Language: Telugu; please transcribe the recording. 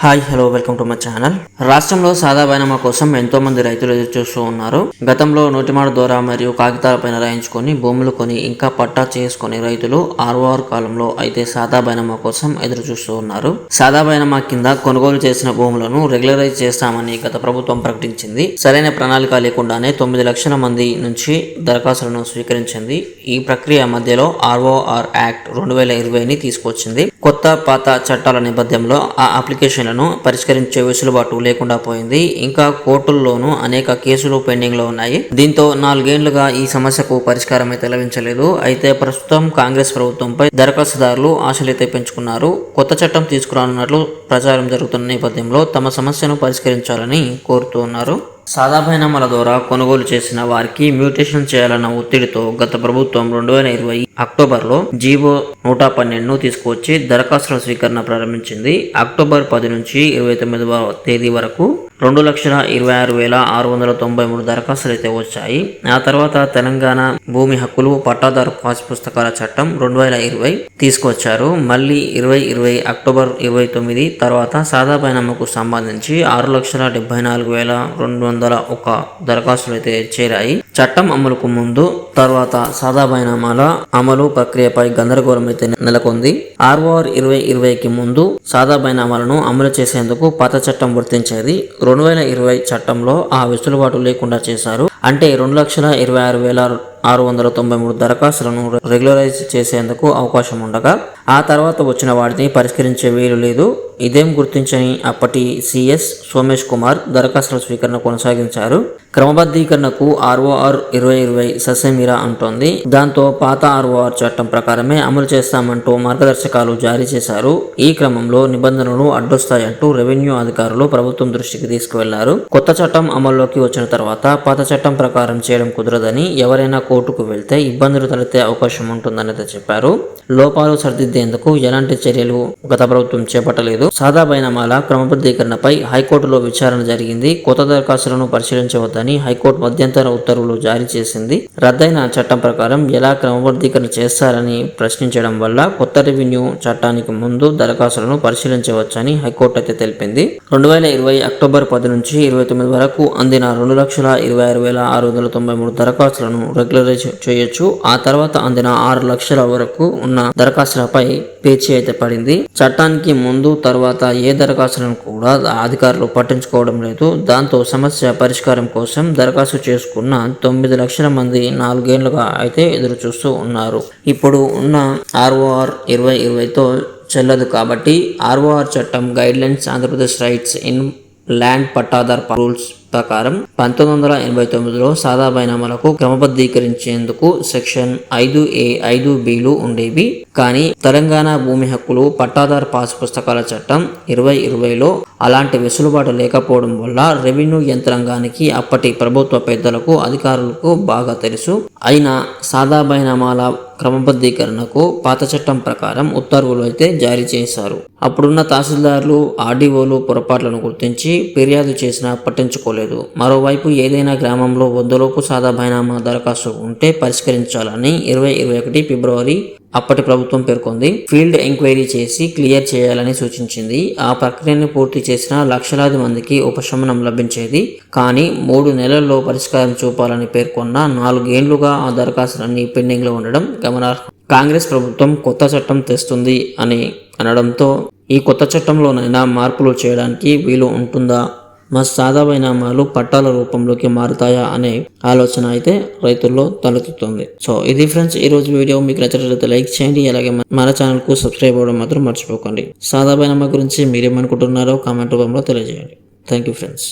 Hi hello welcome to my channel. రాష్ట్రంలో సాదా బైనామా కోసం ఎంతో మంది రైతులు ఎదురు చూస్తూ ఉన్నారు. గతంలో నోటిమాడు ద్వారా మరియు కాగితాలపైన రాయించుకొని భూములు కొని ఇంకా పట్టా చేసుకుని రైతులు ఆర్ఓఆర్ కాలంలో అయితే సాదా బైనామా కోసం ఎదురు చూస్తూ ఉన్నారు. సాదా బైనామా కింద కొనుగోలు చేసిన భూములను రెగ్యులరైజ్ చేస్తామని గత ప్రభుత్వం ప్రకటించింది. సరైన ప్రణాళిక లేకుండానే 9 లక్షల మంది నుంచి దరఖాస్తులను స్వీకరించింది. ఈ ప్రక్రియ మధ్యలో ఆర్ఓఆర్ యాక్ట్ 2020ని తీసుకొచ్చింది. కొత్త పాత చట్టాల నేపథ్యంలో ఆ అప్లికేషన్లను పరిష్కరించే వెసులుబాటు లేకుండా పోయింది. ఇంకా కోర్టుల్లోనూ అనేక కేసులు పెండింగ్ లో ఉన్నాయి. దీంతో 4 ఏళ్లుగా ఈ సమస్యకు పరిష్కారం అయితే లభించలేదు. అయితే ప్రస్తుతం కాంగ్రెస్ ప్రభుత్వంపై దరఖాస్తుదారులు ఆశలైతే పెంచుకున్నారు. కొత్త చట్టం తీసుకురానున్నట్లు ప్రచారం జరుగుతున్న నేపథ్యంలో తమ సమస్యను పరిష్కరించాలని కోరుతున్నారు. సాదా బైనామాల ద్వారా కొనుగోలు చేసిన వారికి మ్యూటేషన్ చేయాలన్న ఒత్తిడితో గత ప్రభుత్వం 2020 అక్టోబర్లో జీవో 112ను తీసుకువచ్చి దరఖాస్తుల స్వీకరణ ప్రారంభించింది. అక్టోబర్ 10 నుంచి 29వ తేదీ వరకు 2,26,693 దరఖాస్తులు అయితే వచ్చాయి. ఆ తర్వాత తెలంగాణ భూమి హక్కులు పట్టాదారు పాస్ పుస్తకాల చట్టం 2020 తీసుకొచ్చారు. మళ్ళీ 2020 అక్టోబర్ 29 తర్వాత సాదా బైనామాకు సంబంధించి 6,74,201 దరఖాస్తులు అయితే చేరాయి. చట్టం అమలుకు ముందు తర్వాత సాదా బైనామాల అమలు ప్రక్రియపై గందరగోళం అయితే నెలకొంది. ఆర్ఓఆర్ 2020కి ముందు సాదా బైనామాలను అమలు చేసేందుకు పాత చట్టం వర్తించేది. 2020 చట్టంలో ఆ వెసులుబాటు లేకుండా చేశారు. అంటే 2,26,693 దరఖాస్తులను రెగ్యులరైజ్ చేసేందుకు అవకాశం ఉండగా ఆ తర్వాత వచ్చిన వాటిని పరిష్కరించే వీలు లేదు. ఇదేం గుర్తించని అప్పటి సిఎస్ సోమేష్ కుమార్ దరఖాస్తుల స్వీకరణ కొనసాగించారు. క్రమబద్ధీకరణకు ఆర్ఓఆర్ 2020 ససేమిరా అంటోంది. దాంతో పాత ఆర్ఓఆర్ చట్టం ప్రకారమే అమలు చేస్తామంటూ మార్గదర్శకాలు జారీ చేశారు. ఈ క్రమంలో నిబంధనలు అడ్డొస్తాయంటూ రెవెన్యూ అధికారులు ప్రభుత్వం దృష్టికి తీసుకువెళ్లారు. కొత్త చట్టం అమల్లోకి వచ్చిన తర్వాత పాత చట్టం ప్రకారం చేయడం కుదరదని, ఎవరైనా కోర్టుకు వెళ్తే ఇబ్బందులు తలెత్తే అవకాశం ఉంటుందని చెప్పారు. లోపాలు సరిదిద్దేందుకు ఎలాంటి చర్యలు గత ప్రభుత్వం చేపట్టలేదు. సాదా బైనామాల క్రమబద్ధీకరణపై హైకోర్టులో విచారణ జరిగింది. కొత్త దరఖాస్తులను పరిశీలించవద్దని హైకోర్టు మధ్యంతర ఉత్తర్వులు జారీ చేసింది. రద్దయిన చట్టం ప్రకారం ఎలా క్రమబద్ధీకరణ చేస్తారని ప్రశ్నించడం వల్ల కొత్త రెవెన్యూ చట్టానికి ముందు దరఖాస్తులను పరిశీలించవచ్చని హైకోర్టు అయితే తెలిపింది. 2020 అక్టోబర్ 10 నుంచి 29 వరకు అందిన 2,26,693 దరఖాస్తులను రెగ్యులరైజ్ చేయొచ్చు. ఆ తర్వాత అందిన 6 లక్షల వరకు ఉన్న దరఖాస్తులపై పేచీ అయితే పడింది. చట్టానికి ముందు తర్వాత ఏ దరఖాస్తులను కూడా అధికారులు పట్టించుకోవడం లేదు. దాంతో సమస్య పరిష్కారం కోసం దరఖాస్తు చేసుకున్న 9 లక్షల మంది 4 ఏళ్లుగా అయితే ఎదురు చూస్తూ ఉన్నారు. ఇప్పుడు ఉన్న ఆర్ఓఆర్ 2020తో చెల్లదు కాబట్టి ఆర్ఓఆర్ చట్టం guidelines Andhra Pradesh rights in land pattadar rules ప్రకారం 1989లో సాదా బైనామాలకు క్రమబద్ధీకరించేందుకు సెక్షన్ 5A 5Bలు ఉండేవి. కానీ తెలంగాణ భూమి హక్కులు పట్టాదారు పాస్ పుస్తకాల చట్టం 2020లో అలాంటి వెసులుబాటు లేకపోవడం వల్ల రెవెన్యూ యంత్రాంగానికి అప్పటి ప్రభుత్వ పెద్దలకు అధికారులకు బాగా తెలుసు. అయినా సాదా బైనామాల క్రమబద్ధీకరణకు పాత చట్టం ప్రకారం ఉత్తర్వులు అయితే జారీ చేశారు. అప్పుడున్న తహసీల్దార్లు ఆర్డీఓలు పొరపాట్లను గుర్తించి ఫిర్యాదు చేసినా పట్టించుకోలేదు. మరోవైపు ఏదైనా గ్రామంలో 100లోపు సాదా బైనామా దరఖాస్తు ఉంటే పరిష్కరించాలని 2021 ఫిబ్రవరి అప్పటి ప్రభుత్వం పేర్కొంది. ఫీల్డ్ ఎంక్వైరీ చేసి క్లియర్ చేయాలని సూచించింది. ఆ ప్రక్రియను పూర్తి చేసిన లక్షలాది మందికి ఉపశమనం లభించేది. కానీ 3 నెలల్లో పరిష్కారం చూపాలని పేర్కొన్న 4 ఏళ్లుగా ఆ దరఖాస్తులన్నీ పెండింగ్ లో ఉండడం గమనార్హం. కాంగ్రెస్ ప్రభుత్వం కొత్త చట్టం తెస్తుంది అని అనడంతో ఈ కొత్త చట్టంలోనైనా మార్పులు చేయడానికి వీలు ఉంటుందా, మా సాదా బైనామాలు పట్టాల రూపంలోకి మారుతాయా అనే ఆలోచన అయితే రైతుల్లో తలెత్తుతుంది. సో ఇది ఫ్రెండ్స్ ఈ రోజు వీడియో. మీకు నచ్చినట్లయితే లైక్ చేయండి. అలాగే మన ఛానల్ కు సబ్స్క్రైబ్ అవ్వడం మాత్రం మర్చిపోకండి. సాదా బైనామా గురించి మీరేమనుకుంటున్నారో కామెంట్ రూపంలో తెలియజేయండి. Thank you friends.